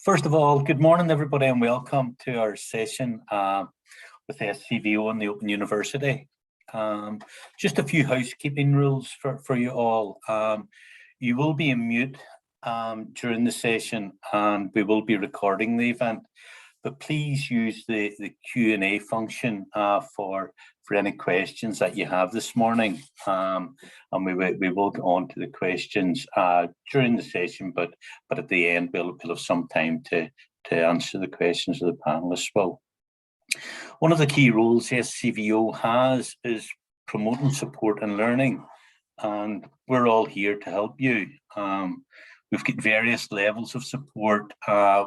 First of all, good morning, everybody, and welcome to our session with SCVO and the Open University. Just a few housekeeping rules for you all. You will be in mute during the session, and we will be recording the event. But please use the Q&A function for any questions that you have this morning. And we will go on to the questions during the session, but at the end we'll have some time to answer the questions of the panelists. Well, one of the key roles SCVO has is promoting support and learning, and we're all here to help you. We've got various levels of support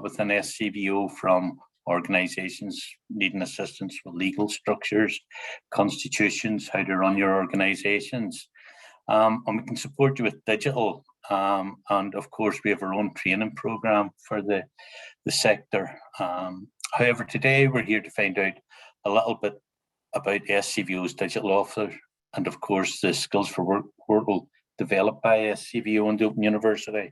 within SCVO, from organisations needing assistance with legal structures, constitutions, how to run your organisations. And we can support you with digital. And of course, we have our own training programme for the sector. However, today we're here to find out a little bit about SCVO's digital offer, and of course, the Skills for Work portal developed by SCVO and the Open University.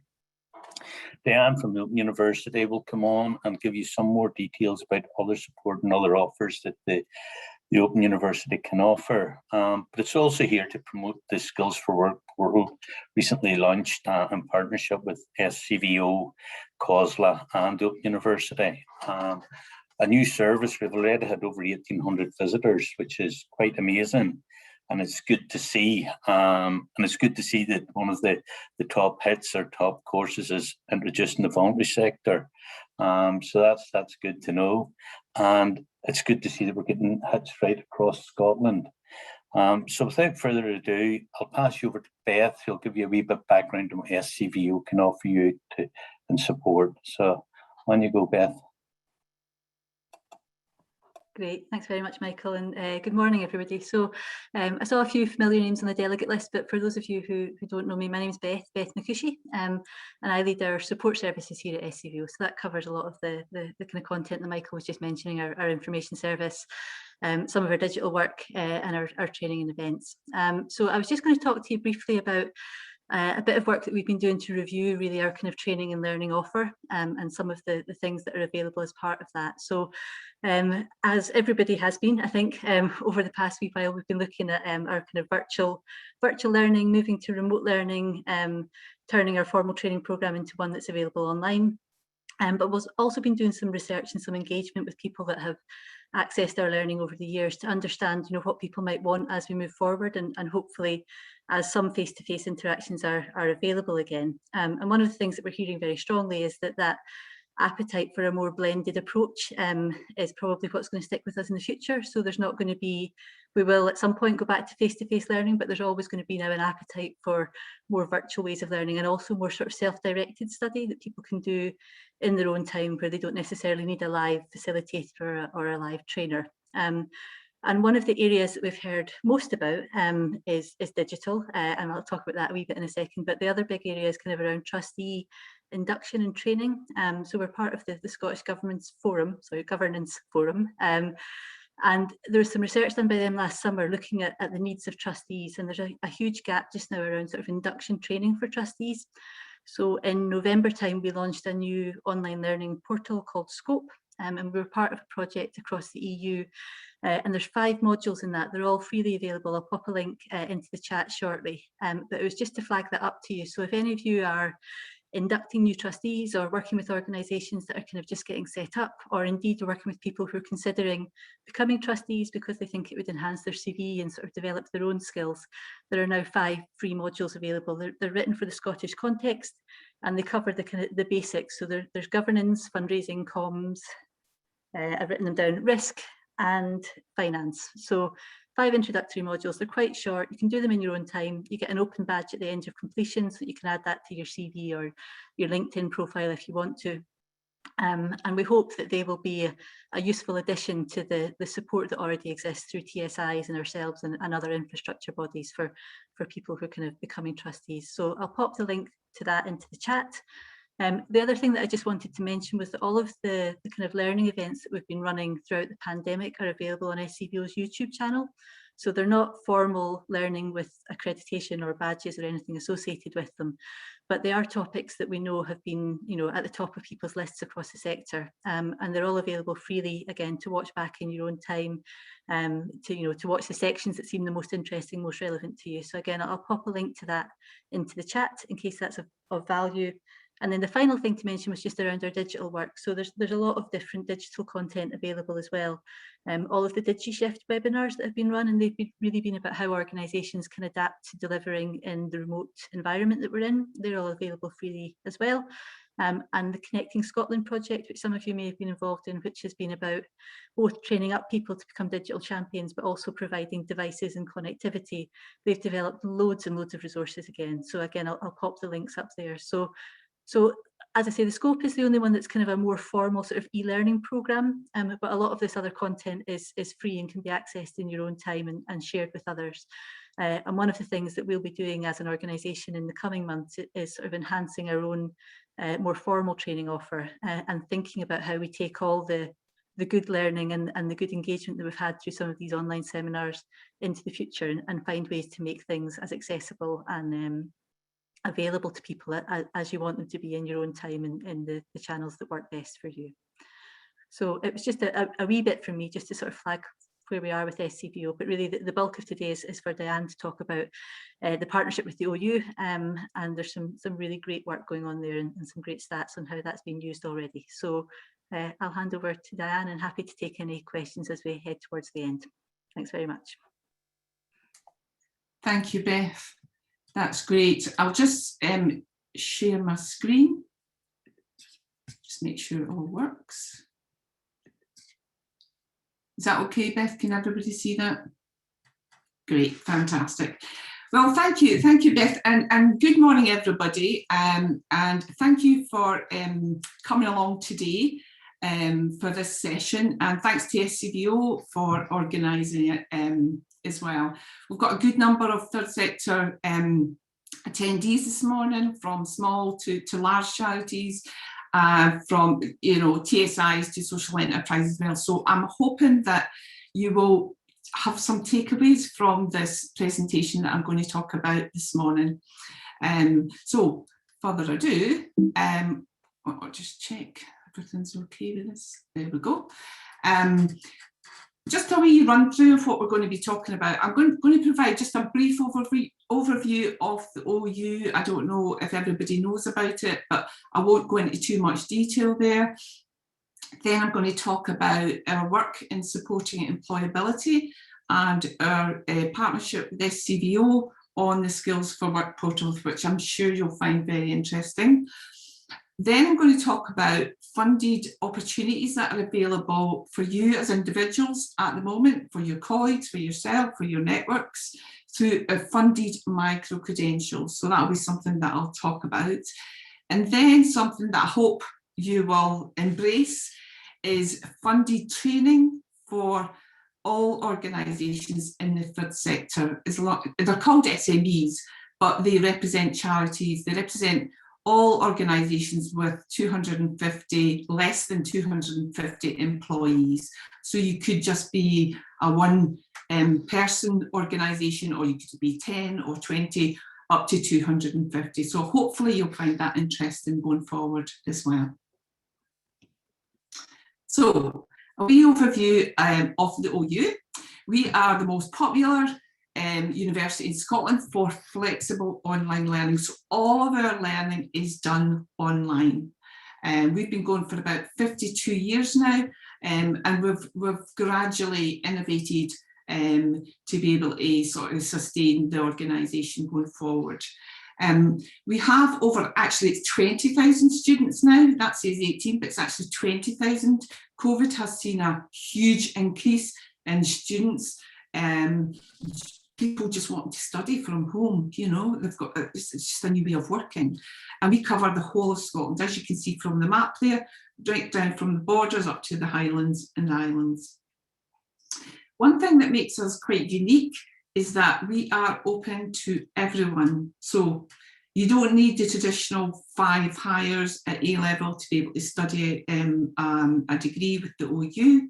Diane from the Open University will come on and give you some more details about other support and other offers that the Open University can offer. But it's also here to promote the Skills for Work portal, recently launched in partnership with SCVO, COSLA and the Open University. A new service. We've already had over 1,800 visitors, which is quite amazing. And it's good to see, and it's good to see that one of the top hits or top courses is introduced in the voluntary sector. So that's good to know, and it's good to see that we're getting hits right across Scotland. So without further ado, I'll pass you over to Beth, who'll give you a wee bit of background on what SCVO can offer you and support. So on you go, Beth. Great, thanks very much, Michael, and good morning, everybody. So I saw a few familiar names on the delegate list, but for those of you who don't know me, my name is Beth Mukushi, and I lead our support services here at SCVO. So that covers a lot of the kind of content that Michael was just mentioning, our information service, some of our digital work, and our training and events. So I was just going to talk to you briefly about a bit of work that we've been doing to review really our kind of training and learning offer, and some of the things that are available as part of that. So as everybody has been, I think, over the past wee while, we've been looking at our kind of virtual learning, moving to remote learning, turning our formal training programme into one that's available online. But we've also been doing some research and some engagement with people that have accessed our learning over the years to understand, what people might want as we move forward, and hopefully as some face-to-face interactions are available again. And one of the things that we're hearing very strongly is that appetite for a more blended approach is probably what's going to stick with us in the future. So there's not going to be, we will at some point go back to face-to-face learning, but there's always going to be now an appetite for more virtual ways of learning, and also more sort of self-directed study that people can do in their own time, where they don't necessarily need a live facilitator or a live trainer. And one of the areas that we've heard most about is digital, and I'll talk about that a wee bit in a second. But the other big area is kind of around trustee induction and training. So we're part of the Scottish Governance Forum, Governance Forum. And there was some research done by them last summer looking at the needs of trustees, and there's a huge gap just now around sort of induction training for trustees. So in November time, we launched a new online learning portal called Scope, and we were part of a project across the EU. And there's 5 modules in that. They're all freely available. I'll pop a link into the chat shortly. But it was just to flag that up to you. So if any of you are inducting new trustees or working with organisations that are kind of just getting set up, or indeed working with people who are considering becoming trustees because they think it would enhance their CV and sort of develop their own skills, there are now 5 free modules available. They're written for the Scottish context, and they cover the basics. So there's governance, fundraising, comms, I've written them down, risk and finance. So 5 introductory modules. They're quite short. You can do them in your own time. You get an open badge at the end of completion, so that you can add that to your CV or your LinkedIn profile if you want to. And we hope that they will be a useful addition to the support that already exists through TSIs and ourselves and other infrastructure bodies for people who are kind of becoming trustees. So I'll pop the link to that into the chat. The other thing that I just wanted to mention was that all of the kind of learning events that we've been running throughout the pandemic are available on SCVO's YouTube channel. So they're not formal learning with accreditation or badges or anything associated with them, but they are topics that we know have been, at the top of people's lists across the sector, and they're all available freely, again, to watch back in your own time, to watch the sections that seem the most interesting, most relevant to you. So again, I'll pop a link to that into the chat in case that's of value. And then the final thing to mention was just around our digital work. So there's a lot of different digital content available as well. All of the DigiShift webinars that have been run, and they've really been about how organisations can adapt to delivering in the remote environment that we're in. They're all available freely as well. And the Connecting Scotland project, which some of you may have been involved in, which has been about both training up people to become digital champions, but also providing devices and connectivity. They've developed loads and loads of resources again. So again, I'll pop the links up there. So as I say, the scope is the only one that's kind of a more formal sort of e-learning programme, but a lot of this other content is free and can be accessed in your own time and shared with others. And one of the things that we'll be doing as an organisation in the coming months is sort of enhancing our own more formal training offer, and thinking about how we take all the good learning and the good engagement that we've had through some of these online seminars into the future, and find ways to make things as accessible and available to people as you want them to be in your own time in the channels that work best for you. So it was just a wee bit from me just to sort of flag where we are with SCVO, but really the bulk of today is for Diane to talk about the partnership with the OU, and there's some really great work going on there and some great stats on how that's been used already. So I'll hand over to Diane, and happy to take any questions as we head towards the end. Thanks very much. Thank you, Beth. That's great. I'll just share my screen. Just make sure it all works. Is that okay, Beth? Can everybody see that? Great, fantastic. Well, thank you, Beth, and good morning, everybody. And thank you for coming along today for this session. And thanks to SCVO for organising it as well. We've got a good number of third sector attendees this morning, from small to large charities, from TSIs to social enterprise as well. So I'm hoping that you will have some takeaways from this presentation that I'm going to talk about this morning. So further ado, I'll just check everything's okay with this. There we go. Just a wee run through of what we're going to be talking about. I'm going to provide just a brief overview of the OU. I don't know if everybody knows about it, but I won't go into too much detail there. Then I'm going to talk about our work in supporting employability and our partnership with SCVO on the Skills for Work portal, which I'm sure you'll find very interesting. Then I'm going to talk about funded opportunities that are available for you as individuals at the moment, for your colleagues, for yourself, for your networks, through funded micro-credentials. So that'll be something that I'll talk about. And then something that I hope you will embrace is funded training for all organisations in the third sector. They're called SMEs, but they represent charities. They represent all organisations with less than 250 employees. So you could just be a one-person organisation, or you could be 10 or 20, up to 250. So hopefully you'll find that interesting going forward as well. So a wee overview of the OU. We are the most popular university in Scotland for flexible online learning. So all of our learning is done online. We've been going for about 52 years now, and we've gradually innovated to be able to sort of sustain the organisation going forward. We have over, actually it's 20,000 students now. That says 18, but it's actually 20,000. COVID has seen a huge increase in students. People just want to study from home, they've got, it's just a new way of working. And we cover the whole of Scotland, as you can see from the map there, right down from the borders up to the Highlands and Islands. One thing that makes us quite unique is that we are open to everyone. So you don't need the traditional 5 hires at A-level to be able to study a degree with the OU.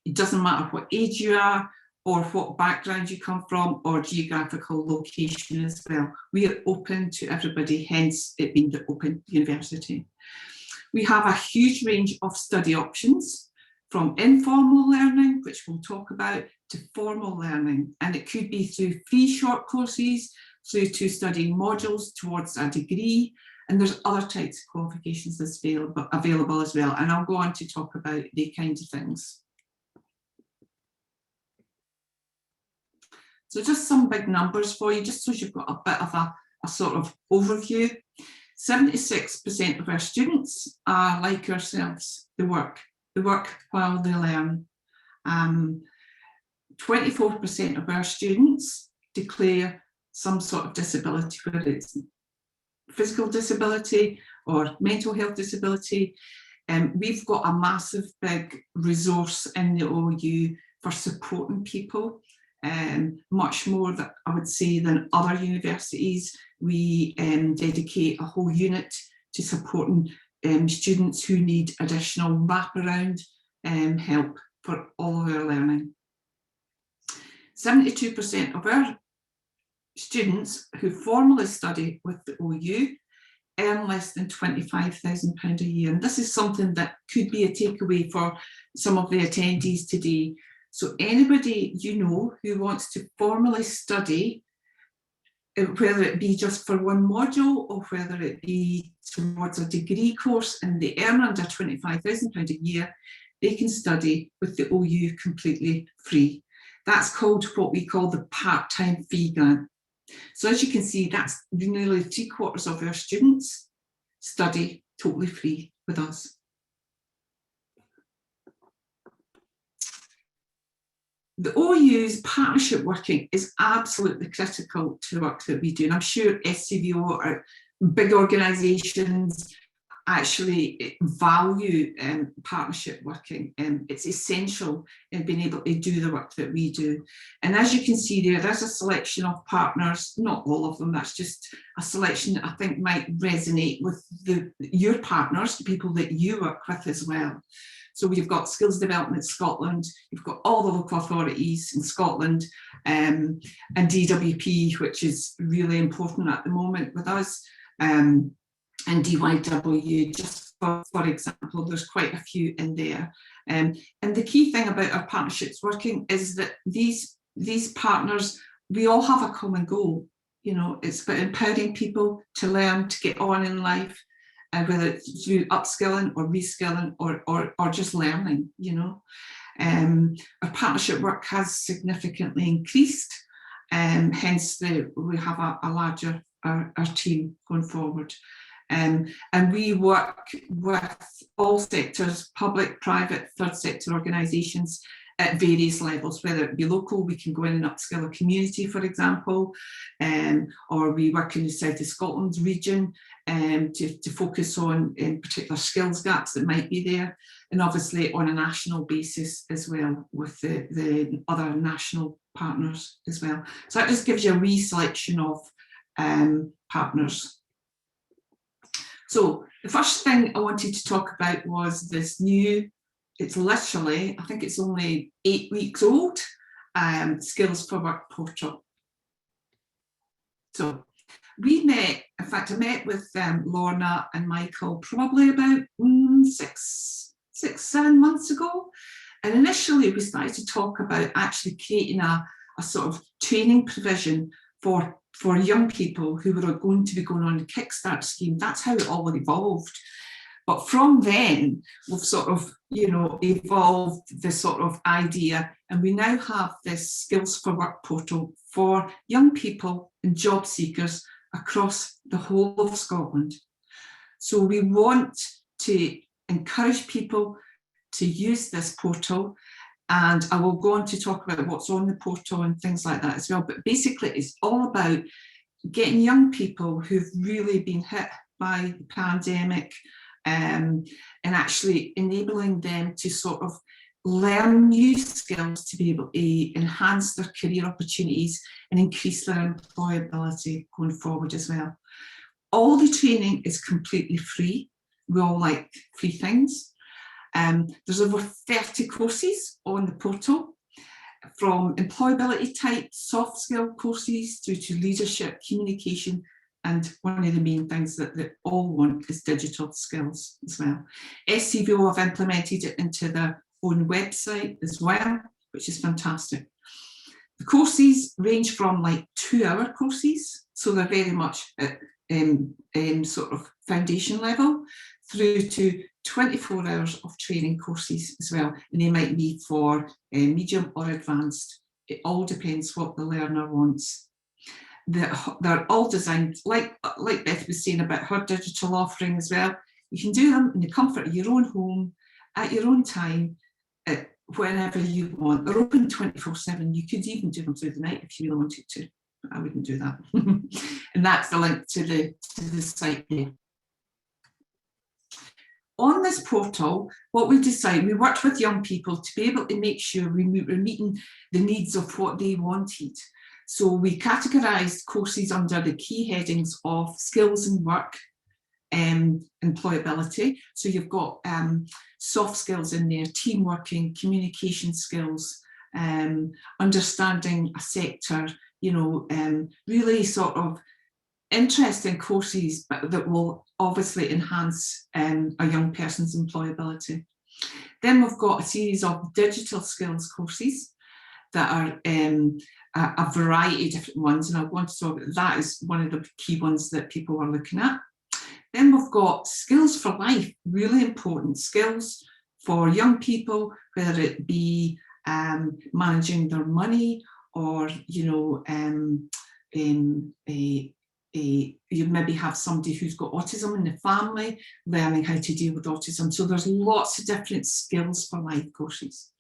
It doesn't matter what age you are, or what background you come from, or geographical location as well. We are open to everybody, hence it being the Open University. We have a huge range of study options, from informal learning, which we'll talk about, to formal learning. And it could be through free short courses, through to studying modules towards a degree, and there's other types of qualifications that's available as well. And I'll go on to talk about the kinds of things. So just some big numbers for you, just so you've got a bit of a sort of overview. 76% of our students are like ourselves. They work while they learn. 24% of our students declare some sort of disability, whether it's physical disability or mental health disability. We've got a massive big resource in the OU for supporting people, much more that I would say than other universities. We dedicate a whole unit to supporting students who need additional wraparound help for all of our learning. 72% of our students who formally study with the OU earn less than £25,000 a year. And this is something that could be a takeaway for some of the attendees today. So anybody you know who wants to formally study, whether it be just for one module or whether it be towards a degree course, and they earn under £25,000 a year, they can study with the OU completely free. That's called what we call the part-time fee grant. So as you can see, that's nearly 3/4 of our students study totally free with us. The OU's partnership working is absolutely critical to the work that we do. And I'm sure SCVO or big organisations actually value partnership working. It's essential in being able to do the work that we do. And as you can see there's a selection of partners, not all of them, that's just a selection that I think might resonate with your partners, the people that you work with as well. So we've got Skills Development Scotland, you've got all the local authorities in Scotland, and DWP, which is really important at the moment with us, and DYW, just for example, there's quite a few in there. And the key thing about our partnerships working is that these partners, we all have a common goal. You know, it's about empowering people to learn, to get on in life, whether it's through upskilling or reskilling or just learning, you know. Our partnership work has significantly increased, hence we have a larger our team going forward. And we work with all sectors, public, private, third sector organisations at various levels, whether it be local, we can go in and upskill a community, for example, or we work in the south of Scotland's region to focus on particular skills gaps that might be there, and obviously on a national basis as well with the other national partners as well. So that just gives you a wee selection of partners. So the first thing I wanted to talk about was this new, it's literally, I think it's only 8 weeks old, Skills for Work portal. So we met, in fact, I met with Lorna and Michael probably about 6-7 months ago. And initially we started to talk about actually creating a sort of training provision for young people who were going to be going on the Kickstart scheme. That's how it all evolved. But from then, we've sort of, you know, evolved this sort of idea, and we now have this Skills for Work portal for young people and job seekers across the whole of Scotland. So we want to encourage people to use this portal, and I will go on to talk about what's on the portal and things like that as well. But basically, it's all about getting young people who've really been hit by the pandemic and actually enabling them to sort of learn new skills to be able to enhance their career opportunities and increase their employability going forward as well. All the training is completely free. We all like free things. There's over 30 courses on the portal. from employability type soft skill courses through to leadership, communication, and one of the main things that they all want is digital skills as well. SCVO have implemented it into their own website as well, which is fantastic. The courses range from like 2-hour courses, so they're very much at sort of foundation level, through to 24 hours of training courses as well, and they might be for medium or advanced. It all depends what the learner wants. They're all designed, like Beth was saying about her digital offering as well. You can do them in the comfort of your own home, at your own time, whenever you want. They're open 24/7. You could even do them through the night if you really wanted to, but I wouldn't do that. And that's the link to the site there. On this portal, what we decide, we worked with young people to be able to make sure we're meeting the needs of what they wanted. So we categorised courses under the key headings of skills and work, employability. So you've got soft skills in there, team working, communication skills, understanding a sector, you know, really sort of interesting courses that will obviously enhance a young person's employability. Then we've got a series of digital skills courses that are a variety of different ones, and I want to talk about that as one of the key ones that people are looking at. Then we've got skills for life, really important skills for young people, whether it be managing their money, or you know, you maybe have somebody who's got autism in the family, learning how to deal with autism. So there's lots of different skills for life courses.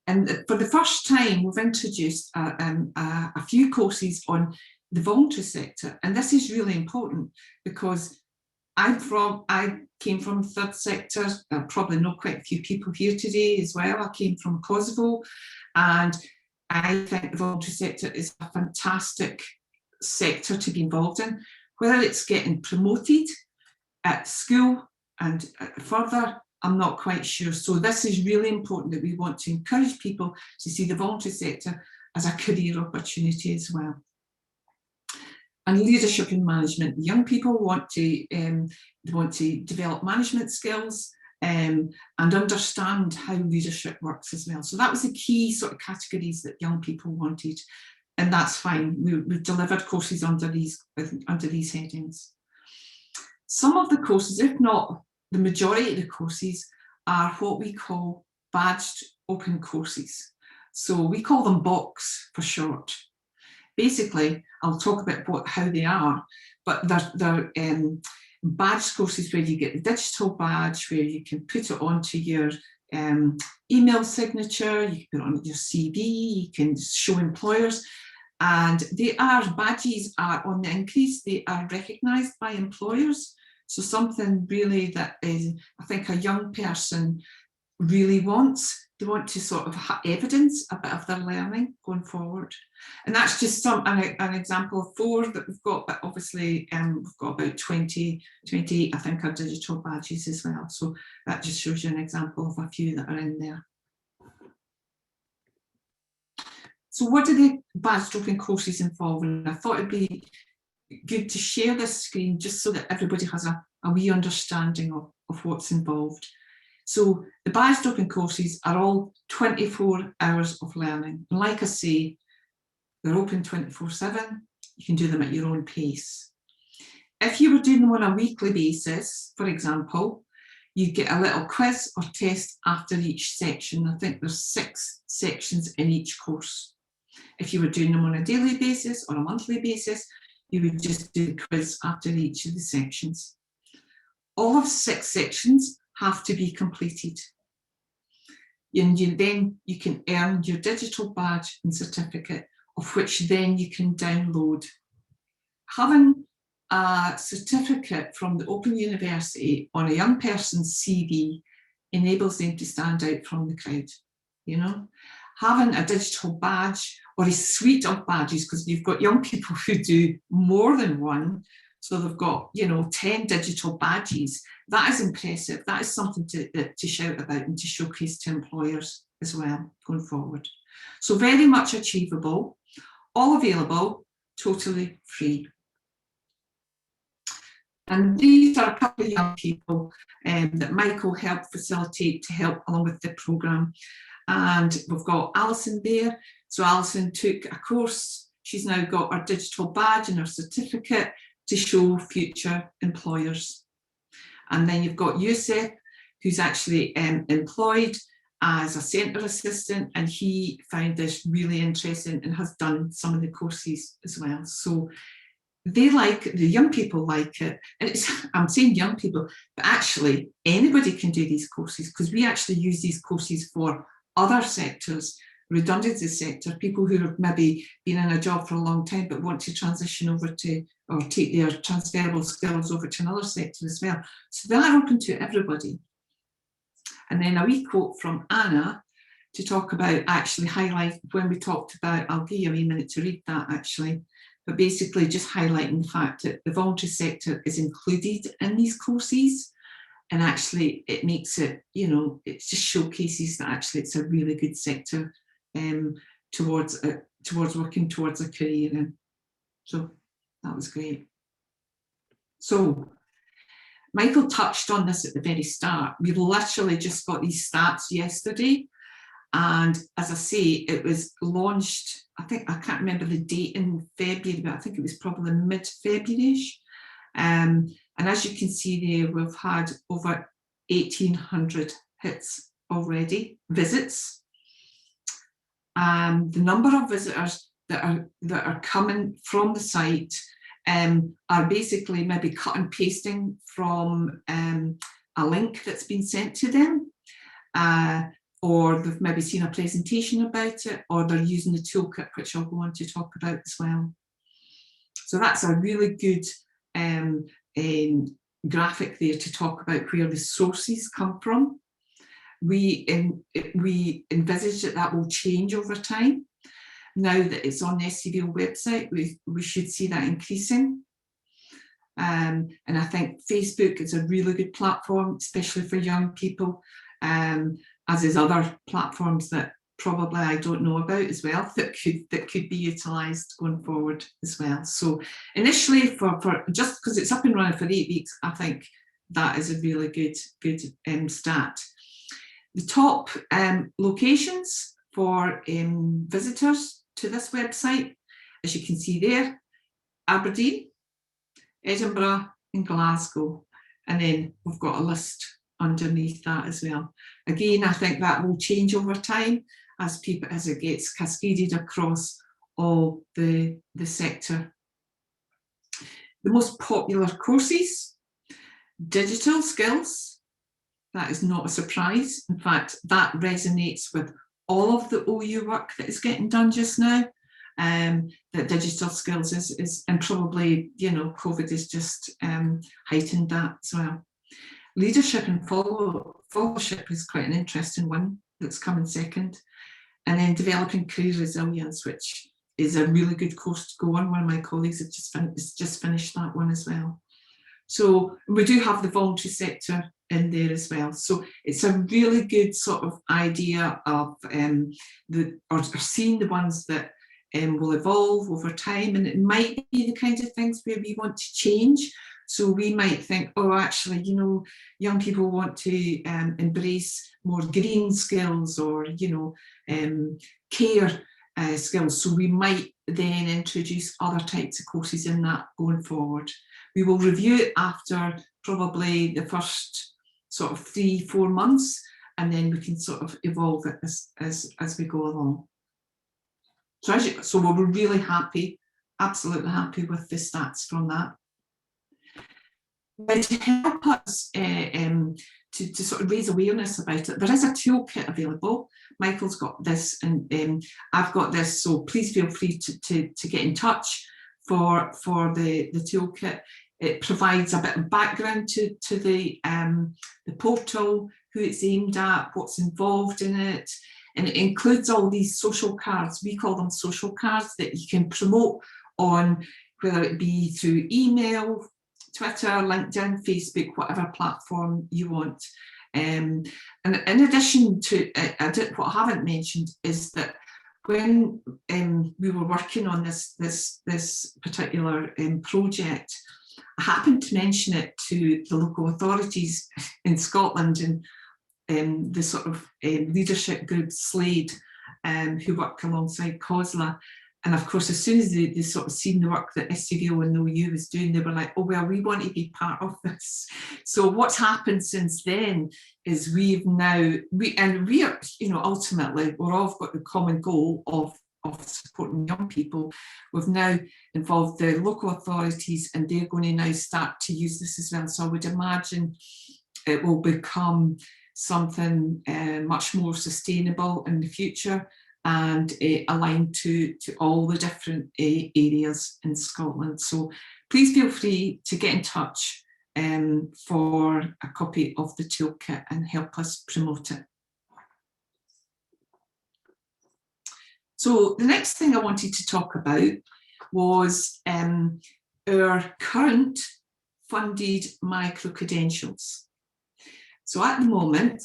And for the first time, we've introduced a few courses on the voluntary sector. And this is really important because I came from the third sector. Probably know quite a few people here today as well. I came from Kosovo, and I think the voluntary sector is a fantastic sector to be involved in, whether it's getting promoted at school and further, I'm not quite sure. So this is really important, that we want to encourage people to see the voluntary sector as a career opportunity as well. And leadership and management, young people want to develop management skills and understand how leadership works as well. So that was the key sort of categories that young people wanted. And that's fine. We've delivered courses under these headings. Some of the courses, if not the majority of the courses, are what we call badged open courses. So we call them BOCs for short. Basically, I'll talk about how they are, but they're badged courses where you get the digital badge, where you can put it onto your email signature, you can put it on your CV, you can show employers. And badges are on the increase. They are recognised by employers. So something really that is, I think a young person really wants. They want to sort of evidence a bit of their learning going forward. And that's just an example of 4 that we've got, but obviously we've got about 28, I think, are digital badges as well. So that just shows you an example of a few that are in there. So what do the badged open courses involve? And I thought it'd be good to share this screen just so that everybody has a wee understanding of what's involved. So the badged open courses are all 24 hours of learning. And like I say, they're open 24/7. You can do them at your own pace. If you were doing them on a weekly basis, for example, you get a little quiz or test after each section. I think there's 6 sections in each course. If you were doing them on a daily basis or a monthly basis, you would just do the quiz after each of the sections. All of 6 sections have to be completed. And then you can earn your digital badge and certificate, of which then you can download. Having a certificate from the Open University on a young person's CV enables them to stand out from the crowd, you know. Having a digital badge or a suite of badges, because you've got young people who do more than one, So they've got, you know, 10 digital badges. That is impressive. That is something to shout about and to showcase to employers as well going forward. So very much achievable, all available, totally free. And these are a couple of young people that Michael helped facilitate to help along with the programme. And we've got Alison there. So Alison took a course. She's now got her digital badge and her certificate to show future employers. And then you've got Yusuf, who's actually employed as a centre assistant, and he found this really interesting and has done some of the courses as well. So they like it, the young people like it. And it's, I'm saying young people, but actually anybody can do these courses, because we actually use these courses for other sectors, redundancy sector, people who have maybe been in a job for a long time but want to transition over to, or take their transferable skills over to another sector as well. So they're open to everybody. And then a wee quote from Anna to talk about, actually highlight when we talked about, I'll give you a wee minute to read that actually, but basically just highlighting the fact that the voluntary sector is included in these courses. And actually it makes it, you know, it just showcases that actually it's a really good sector towards working towards a career in. So that was great. So Michael touched on this at the very start. We literally just got these stats yesterday. And as I say, it was launched, I think, I can't remember the date in February, but I think it was probably mid-February-ish. And as you can see there, we've had over 1,800 hits already, visits. The number of visitors that are coming from the site are basically maybe cut and pasting from a link that's been sent to them, or they've maybe seen a presentation about it, or they're using the toolkit, which I'll go on to talk about as well. So that's a really good graphic there to talk about where the sources come from. We envisage that will change over time. Now that it's on the SCVO website, we should see that increasing. And I think Facebook is a really good platform, especially for young people, as is other platforms that probably I don't know about as well, that could be utilised going forward as well. So initially, for just because it's up and running for 8 weeks, I think that is a really good stat. The top locations for visitors to this website, as you can see there, Aberdeen, Edinburgh and Glasgow. And then we've got a list underneath that as well. Again, I think that will change over time as it gets cascaded across all the sector. The most popular courses, digital skills. That is not a surprise. In fact, that resonates with all of the OU work that is getting done just now. That digital skills is, and probably, you know, COVID has just heightened that as well. Leadership and followership is quite an interesting one that's coming second. And then developing career resilience, which is a really good course to go on. One of my colleagues has just finished that one as well. So we do have the voluntary sector in there as well. So it's a really good sort of idea of seeing the ones that will evolve over time, and it might be the kinds of things where we want to change. So we might think, oh, actually, you know, young people want to embrace more green skills, or, you know, care skills. So we might then introduce other types of courses in that going forward. We will review it after probably the first sort of 3-4 months, and then we can sort of evolve it as we go along. So we're really happy, absolutely happy with the stats from that. But to help us to sort of raise awareness about it, there is a toolkit available. Michael's got this, and I've got this, so please feel free to get in touch for the toolkit. It provides a bit of background to the portal, who it's aimed at, what's involved in it, and it includes all these social cards. We call them social cards that you can promote on, whether it be through email, Twitter, LinkedIn, Facebook, whatever platform you want. And in addition to what I haven't mentioned is that when we were working on this particular project, I happened to mention it to the local authorities in Scotland and the sort of leadership group Slade, who work alongside COSLA. And of course, as soon as they sort of seen the work that SCVO and OU was doing, they were like, oh, well, we want to be part of this. So what's happened since then is we've now, we are, you know, ultimately, we're all got the common goal of supporting young people. We've now involved the local authorities and they're going to now start to use this as well. So I would imagine it will become something much more sustainable in the future and aligned to all the different areas in Scotland. So please feel free to get in touch for a copy of the toolkit and help us promote it. So the next thing I wanted to talk about was our current funded micro-credentials. So at the moment,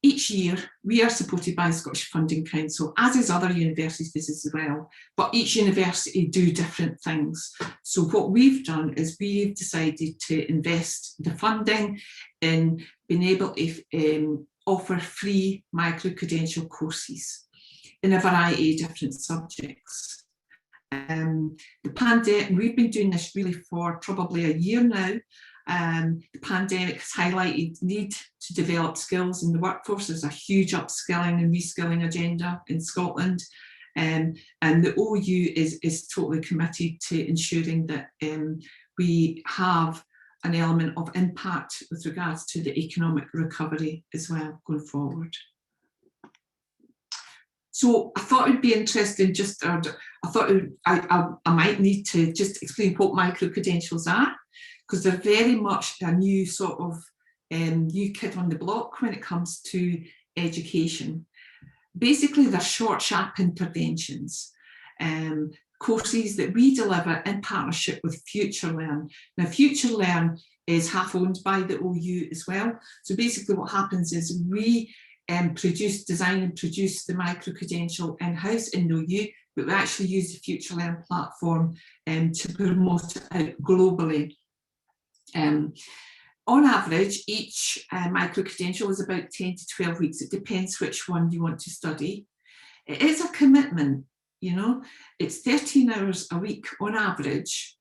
each year we are supported by the Scottish Funding Council, as is other universities as well, but each university do different things. So what we've done is we've decided to invest the funding in being able to offer free micro-credential courses in a variety of different subjects. The pandemic, we've been doing this really for probably a year now. The pandemic has highlighted the need to develop skills in the workforce. There's a huge upskilling and reskilling agenda in Scotland. And the OU is totally committed to ensuring that we have an element of impact with regards to the economic recovery as well going forward. So I thought it'd be interesting, I might need to just explain what micro-credentials are, because they're very much a new sort of new kid on the block when it comes to education. Basically, they're short, sharp interventions, courses that we deliver in partnership with FutureLearn. Now, FutureLearn is half owned by the OU as well. So basically what happens is we design and produce the micro-credential in-house in OU, but we actually use the FutureLearn platform to promote it out globally. On average, each micro-credential is about 10 to 12 weeks. It depends which one you want to study. It is a commitment, you know, it's 13 hours a week on average.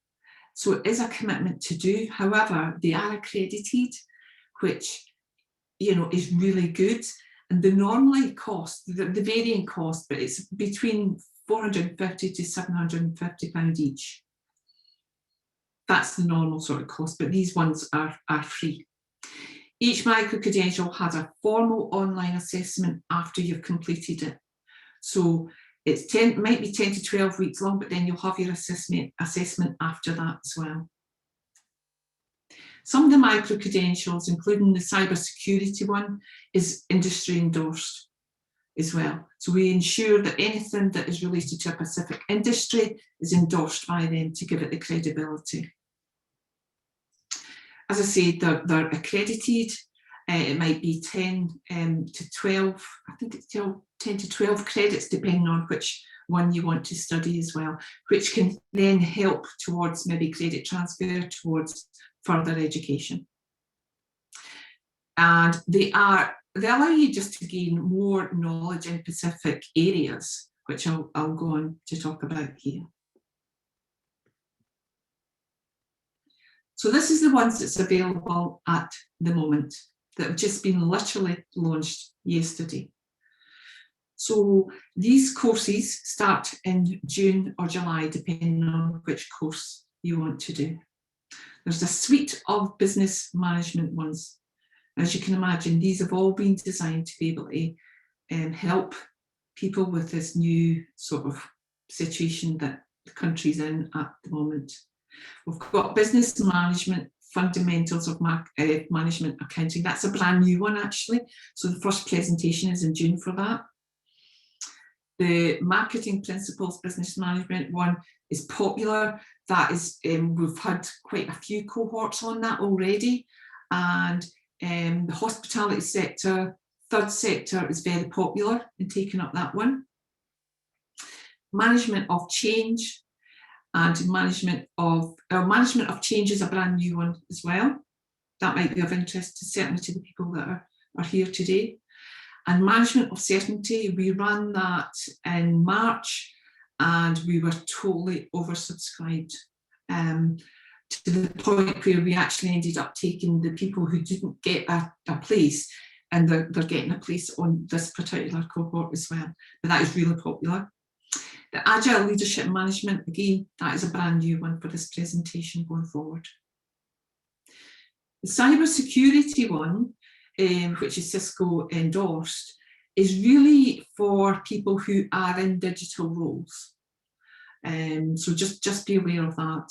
So it is a commitment to do. However, they are accredited, which, you know, is really good. And the normally cost, the varying cost, but it's between £450 to £750 each. That's the normal sort of cost, but these ones are free. Each micro-credential has a formal online assessment after you've completed it. So it might be 10 to 12 weeks long, but then you'll have your assessment after that as well. Some of the micro-credentials, including the cybersecurity one, is industry endorsed as well. So we ensure that anything that is related to a specific industry is endorsed by them to give it the credibility. As I said, they're accredited. It might be 10 to 12, I think it's 10 to 12 credits, depending on which one you want to study as well, which can then help towards maybe credit transfer towards further education. And they allow you just to gain more knowledge in specific areas, which I'll go on to talk about here. So this is the ones that's available at the moment that have just been literally launched yesterday. So these courses start in June or July, depending on which course you want to do. There's a suite of business management ones. As you can imagine, these have all been designed to be able to help people with this new sort of situation that the country's in at the moment. We've got business management, fundamentals of management accounting. That's a brand new one, actually. So the first presentation is in June for that. The marketing principles, business management one is popular. That is, we've had quite a few cohorts on that already. And the hospitality sector, third sector is very popular in taking up that one. Management of change and management of change is a brand new one as well. That might be of interest certainly to the people that are here today. And management of certainty, we ran that in March and we were totally oversubscribed to the point where we actually ended up taking the people who didn't get a place, and they're getting a place on this particular cohort as well. But that is really popular. The Agile Leadership Management, again, that is a brand new one for this presentation going forward. The cybersecurity one, which is Cisco endorsed, is really for people who are in digital roles. So just be aware of that.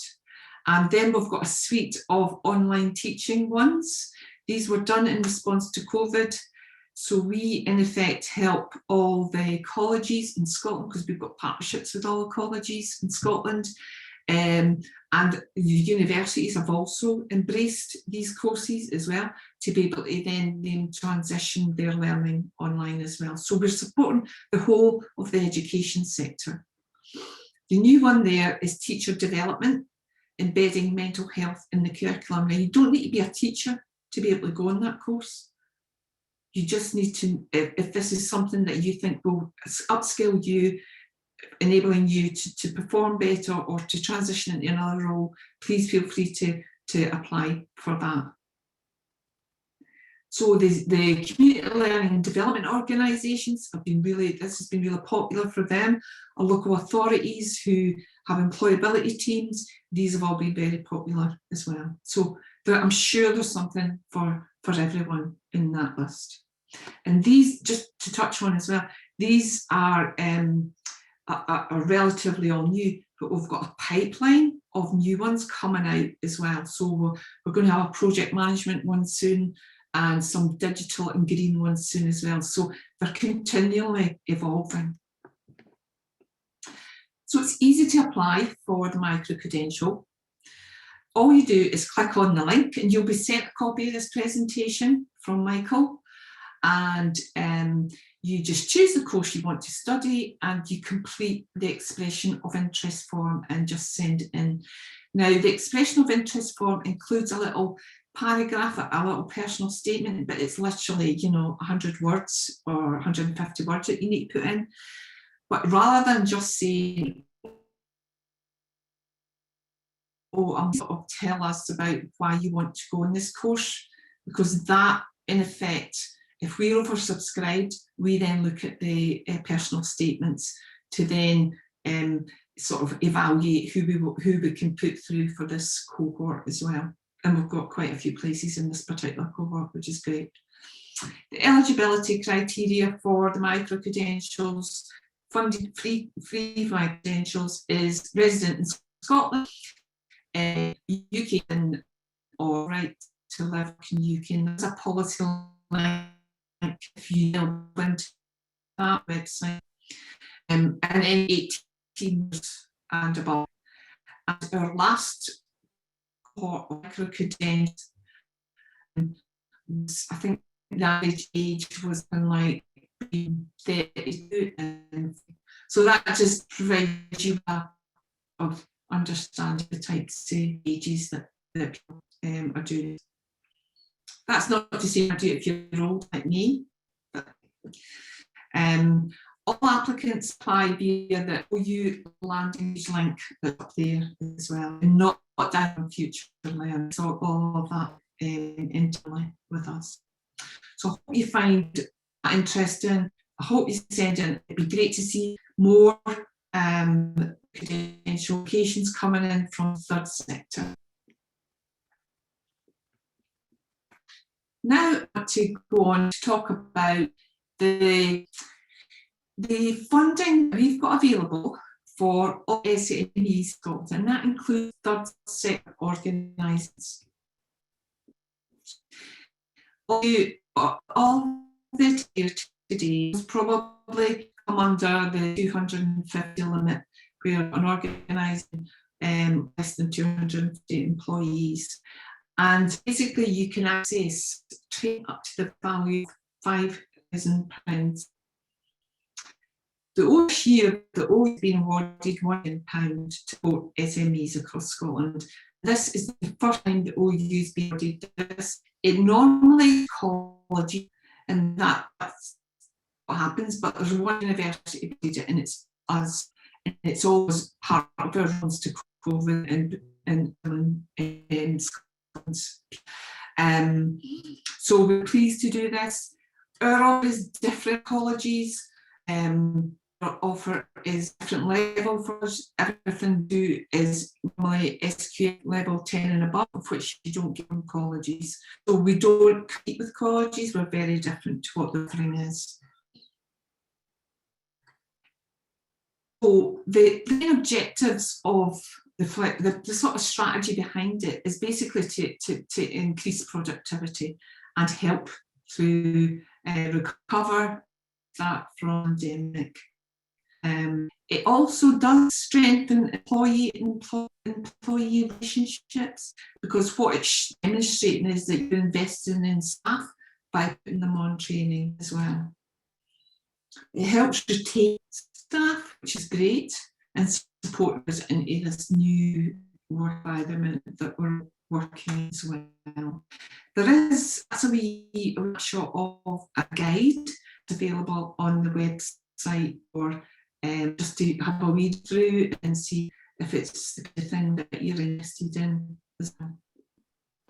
And then we've got a suite of online teaching ones. These were done in response to COVID. So we, in effect, help all the colleges in Scotland, because we've got partnerships with all the colleges in Scotland. And the universities have also embraced these courses as well, to be able to then transition their learning online as well. So we're supporting the whole of the education sector. The new one there is teacher development, embedding mental health in the curriculum. Now, you don't need to be a teacher to be able to go on that course. You just need to, if this is something that you think will upskill you, enabling you to perform better or to transition into another role, please feel free to apply for that. So the community learning and development organisations have been this has been really popular for them. Our local authorities who have employability teams, these have all been very popular as well. So I'm sure there's something for everyone in that list. And these, just to touch on as well, these are relatively all new, but we've got a pipeline of new ones coming out as well. So we're going to have a project management one soon, and some digital and green ones soon as well. So they're continually evolving. So it's easy to apply for the micro-credential. All you do is click on the link and you'll be sent a copy of this presentation from Michael. And you just choose the course you want to study and you complete the expression of interest form and just send it in. Now, the expression of interest form includes a little paragraph, a little personal statement, but it's literally, 100 words or 150 words that you need to put in. But rather than just saying, tell us about why you want to go in this course, because that, in effect, if we're oversubscribed, we then look at the personal statements to then sort of evaluate who we can put through for this cohort as well. And we've got quite a few places in this particular cohort, which is great. The eligibility criteria for the micro-credentials, funded free micro-credentials, is resident in Scotland, UK, or right to live in UK. And there's a policy line if you go into that website, and then 18 years and above. And our last cohort of micro-credentials, I think the average age was like 32, and so that just provides you of understanding the types of ages that people are doing. That's not to say I do it if you're old like me. But, all applicants apply via the OU landing page link that's up there as well, and not down future learning. So all of that internally with us. So I hope you find that interesting. I hope you send in. It'd be great to see more credential applications coming in from the third sector. Now I want to go on to talk about the funding we've got available for all SME Scotland, and that includes third sector organisations. All the here today is probably come under the 250 limit, where an organisation less than 250 employees. And basically you can access training up to the value of £5,000. The OU year, the OU has been awarded £1 million to support SMEs across Scotland. This is the first time the OU has been awarded this. It normally colleges, and that's what happens, but there's one university who did it, and it's us, and it's always part of our runs to COVID in Scotland. So we're pleased to do this. Our offer is different colleges. Our offer is different level for us. Everything we do is normally SQA level 10 and above, of which you don't get from colleges. So we don't compete with colleges, we're very different to what the offering is. So the main objectives of the sort of strategy behind it is basically to increase productivity and help to recover that from the pandemic. It also does strengthen employee relationships, because what it's demonstrating is that you're investing in staff by putting them on training as well. It helps retain staff, which is great, and support us into this new work environment that we're working as well. There is a wee workshop of a guide available on the website for just to have a read through and see if it's the thing that you're interested in as well.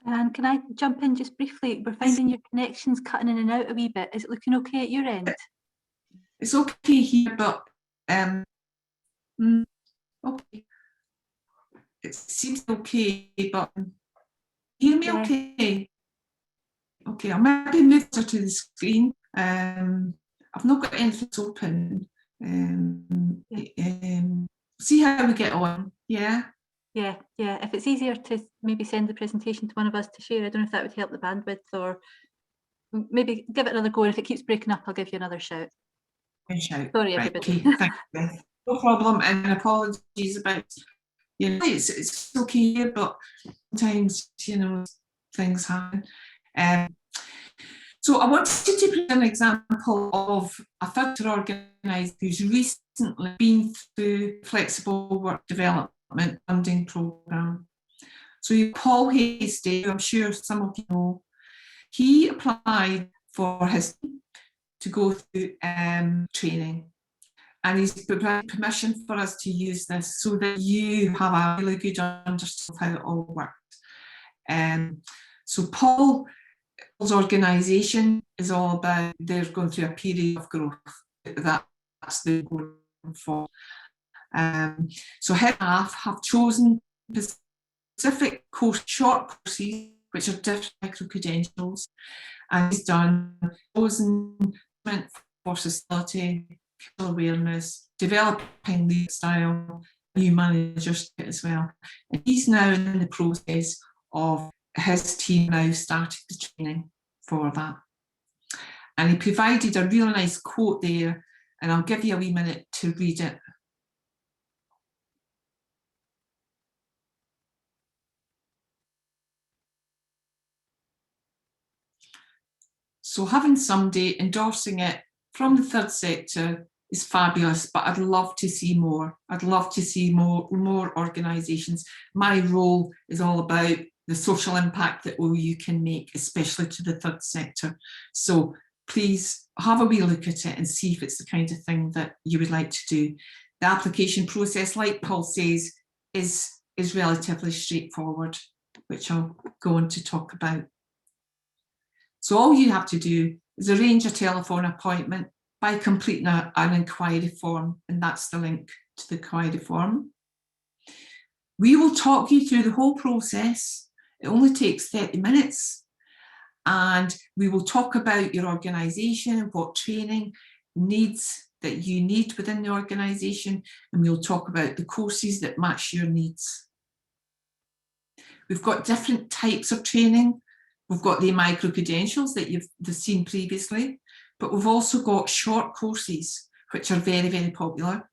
And can I jump in just briefly? We're finding your connections cutting in and out a wee bit. Is it looking okay at your end? It's okay here, but okay. It seems okay, but hear me okay? Okay, I'll maybe move to the screen. I've not got anything open. See how we get on. Yeah. If it's easier to maybe send the presentation to one of us to share, I don't know if that would help the bandwidth, or maybe give it another go, and if it keeps breaking up, I'll give you another shout. Sorry, everybody. Okay, thank you. No problem, and apologies about, it's okay here, but sometimes things happen. So I wanted to present an example of a theatre organiser who's recently been through flexible work development funding programme. So Paul Hasty, who I'm sure some of you know, he applied for his to go through training, and he's provided permission for us to use this so that you have a really good understanding of how it all works. So Paul's organisation is all about, they're going through a period of growth. That's the goal for. So his staff have chosen specific short courses, which are different micro-credentials, and he's chosen for sustainability, cultural awareness, developing leadership style, new managers as well. And he's now in the process of his team now started the training for that. And he provided a really nice quote there, and I'll give you a wee minute to read it. So having somebody endorsing it from the third sector is fabulous, but I'd love to see more. I'd love to see more organisations. My role is all about the social impact that OU can make, especially to the third sector. So please have a wee look at it and see if it's the kind of thing that you would like to do. The application process, like Paul says, is relatively straightforward, which I'll go on to talk about. So all you have to do is arrange a telephone appointment by completing an inquiry form, and that's the link to the inquiry form. We will talk you through the whole process. It only takes 30 minutes, and we will talk about your organisation and what training needs that you need within the organisation, and we'll talk about the courses that match your needs. We've got different types of training. We've got the micro-credentials that you've seen previously, but we've also got short courses which are very, very popular.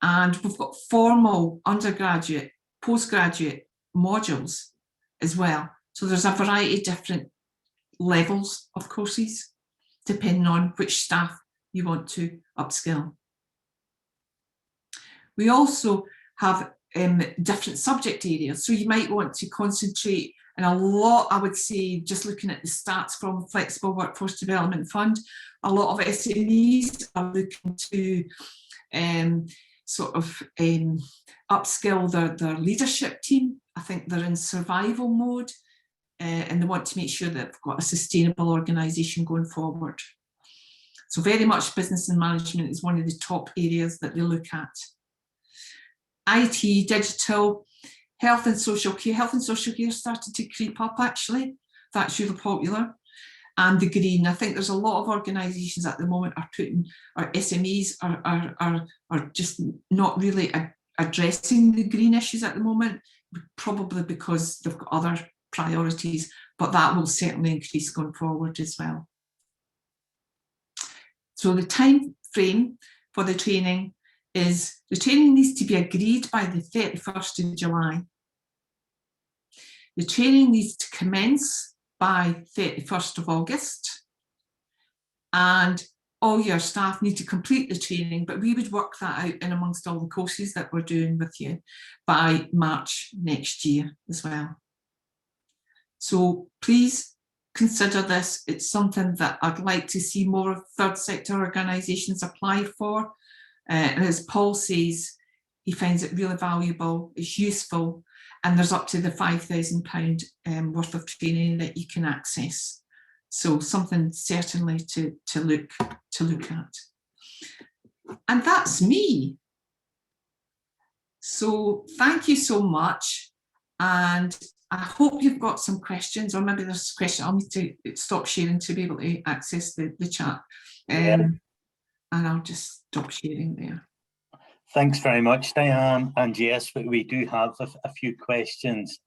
And we've got formal undergraduate, postgraduate modules as well. So there's a variety of different levels of courses, depending on which staff you want to upskill. We also have different subject areas. So you might want to concentrate, and a lot, I would say, just looking at the stats from Flexible Workforce Development Fund, a lot of SMEs are looking to upskill their leadership team. I think they're in survival mode, and they want to make sure that they've got a sustainable organisation going forward. So very much business and management is one of the top areas that they look at. IT, digital, health and social care. Health and social care started to creep up, actually. That's really popular. And the green. I think there's a lot of organisations at the moment are putting, or SMEs are just not really addressing the green issues at the moment, probably because they've got other priorities, but that will certainly increase going forward as well. So the time frame for the training is, the training needs to be agreed by the 31st of July. The training needs to commence by 31st of August, and all your staff need to complete the training, but we would work that out in amongst all the courses that we're doing with you by March next year as well. So please consider this. It's something that I'd like to see more of third sector organisations apply for. And as Paul says, he finds it really valuable, it's useful, and there's up to the £5,000 worth of training that you can access. So something certainly to look at. And that's me. So thank you so much. And I hope you've got some questions, or maybe there's a question. I'll need to stop sharing to be able to access the chat. And I'll just stop sharing there. Thanks very much, Diane. And yes, we do have a few questions,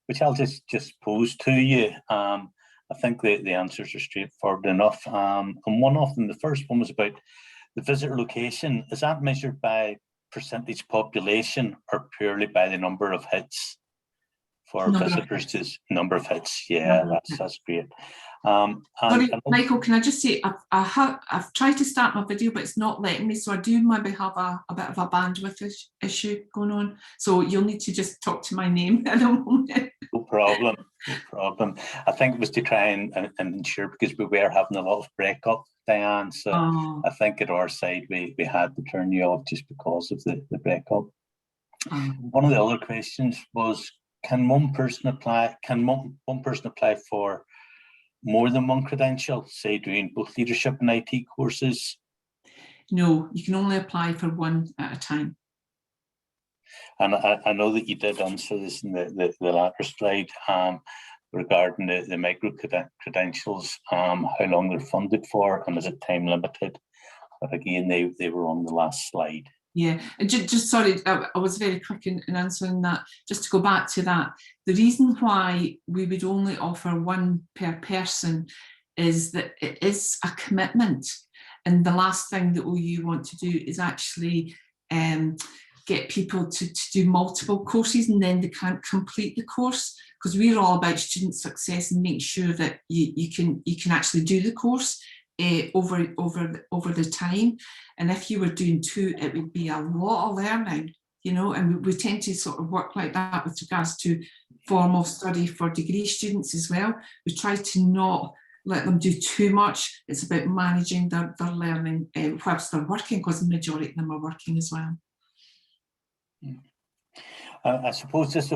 which I'll just pose to you. I think the answers are straightforward enough. And one of them, the first one, was about the visitor location. Is that measured by percentage population or purely by the number of hits for visitors? To number of hits. Yeah, that's great. Sorry, Michael, can I just say, I've tried to start my video, but it's not letting me, so I do maybe have a bit of a bandwidth issue going on. So you'll need to just talk to my name at the moment. No problem, no problem. I think it was to try and ensure, because we were having a lot of breakup, Diane, so I think at our side we had to turn you off just because of the breakup. One of the other questions was, can one person apply for more than one credential, say doing both leadership and IT courses? No, you can only apply for one at a time. And I know that you did answer this in the latter slide regarding the micro-credentials, how long they're funded for, and is it time limited? But again, they were on the last slide. Yeah, and just sorry, I was very quick in answering that. Just to go back to that, the reason why we would only offer one per person is that it is a commitment. And the last thing that OU want to do is actually get people to do multiple courses and then they can't complete the course, because we're all about student success and make sure that you can actually do the course over the time. And if you were doing two, it would be a lot of learning, you know, and we tend to sort of work like that with regards to formal study for degree students as well. We try to not let them do too much. It's about managing their learning whilst they're working, because the majority of them are working as well. I suppose this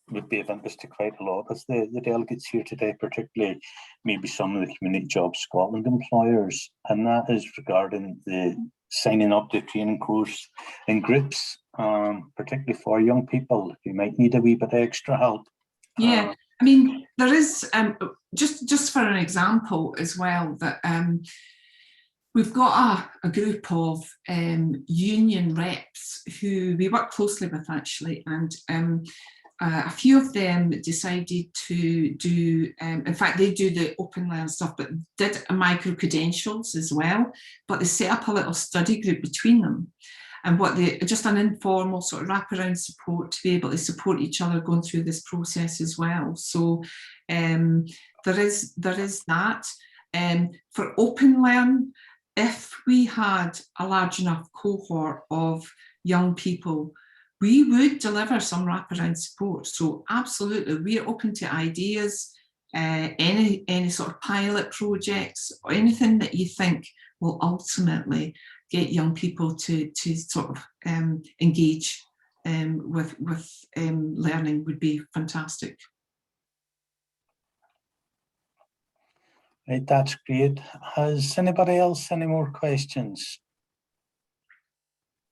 would be of interest to quite a lot of the delegates here today, particularly maybe some of the Community Jobs Scotland employers, and that is regarding the signing up to a training course in groups, particularly for young people who might need a wee bit of extra help. Yeah, I mean, there is, just for an example as well, that we've got a group of union reps who we work closely with, actually, and a few of them decided to do, in fact, they do the Open Learn stuff, but did a Microcredentials as well. But they set up a little study group between them. And what they, just an informal sort of wraparound support to be able to support each other going through this process as well. So there is that. For Open Learn, if we had a large enough cohort of young people, we would deliver some wraparound support. So absolutely, we're open to ideas, any sort of pilot projects or anything that you think will ultimately get young people to sort of engage with learning would be fantastic. Right, that's great. Has anybody else any more questions?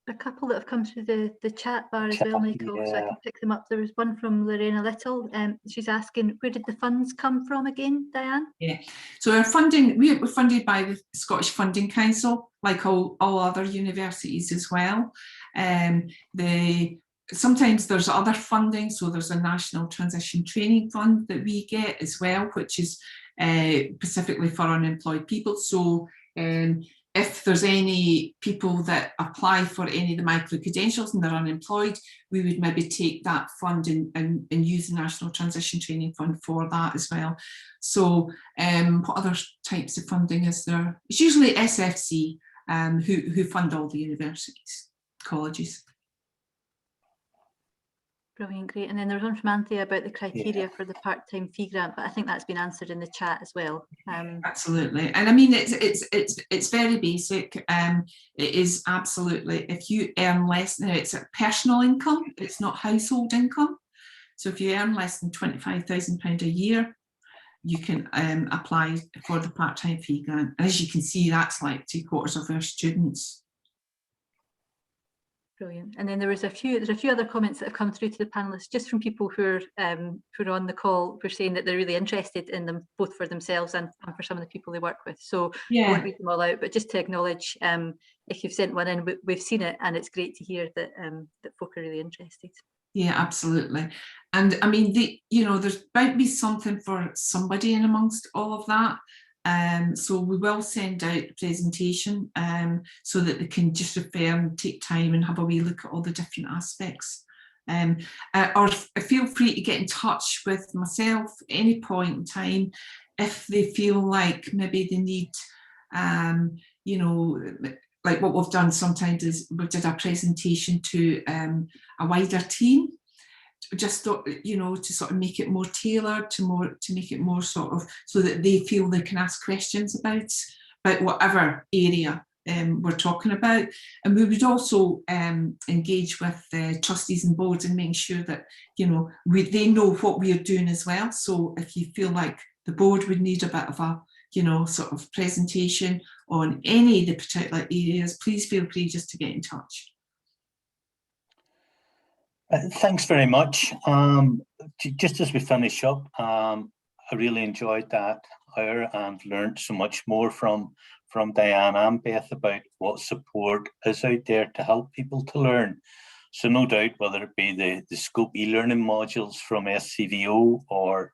A couple that have come through the chat bar as well, Michael, so I can pick them up. There was one from Lorena Little. She's asking, where did the funds come from again, Diane? Yeah, so our funding, we're funded by the Scottish Funding Council, like all other universities as well. Sometimes there's other funding, so there's a National Transition Training Fund that we get as well, which is specifically for unemployed people. So if there's any people that apply for any of the micro-credentials and they're unemployed, we would maybe take that fund and use the National Transition Training Fund for that as well. So what other types of funding is there? It's usually SFC who fund all the universities, colleges. Brilliant, great. And then there's one from Anthea about the criteria for the part-time fee grant, but I think that's been answered in the chat as well. Absolutely, and I mean it's very basic. It is absolutely, if you earn less, it's a personal income, it's not household income. So if you earn less than £25,000 a year, you can apply for the part-time fee grant. And as you can see, that's like 3/4 of our students. Brilliant. And then there's a few other comments that have come through to the panelists, just from people who are on the call, who are saying that they're really interested in them, both for themselves and for some of the people they work with. So I won't read them all out, but just to acknowledge, if you've sent one in, we've seen it, and it's great to hear that that folk are really interested. Yeah, absolutely. And I mean, there's bound to be something for somebody in amongst all of that. So we will send out a presentation so that they can just refer and take time and have a wee look at all the different aspects. Or feel free to get in touch with myself any point in time if they feel like maybe they need, like what we've done sometimes is we did a presentation to a wider team, just to sort of make it more tailored, to make it more sort of so that they feel they can ask questions about whatever area we're talking about. And we would also engage with the trustees and boards and make sure that they know what we are doing as well. So if you feel like the board would need a bit of a sort of presentation on any of the particular areas, please feel free just to get in touch. Thanks very much. Just as we finish up, I really enjoyed that hour and learned so much more from Diane and Beth about what support is out there to help people to learn. So no doubt, whether it be the scope e-learning modules from SCVO or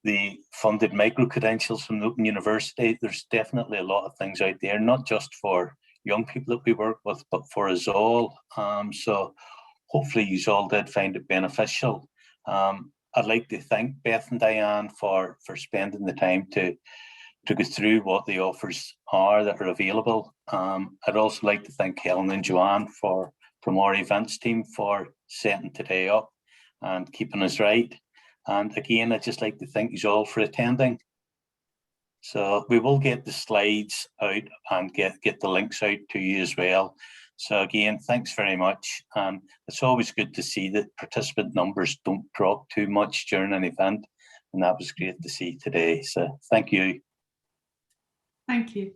the funded micro-credentials from the Open University, there's definitely a lot of things out there, not just for young people that we work with, but for us all. So hopefully you all did find it beneficial. I'd like to thank Beth and Diane for spending the time to go through what the offers are that are available. I'd also like to thank Helen and Joanne from our events team for setting today up and keeping us right. And again, I'd just like to thank you all for attending. So we will get the slides out and get the links out to you as well. So again, thanks very much. It's always good to see that participant numbers don't drop too much during an event. And that was great to see today. So thank you. Thank you.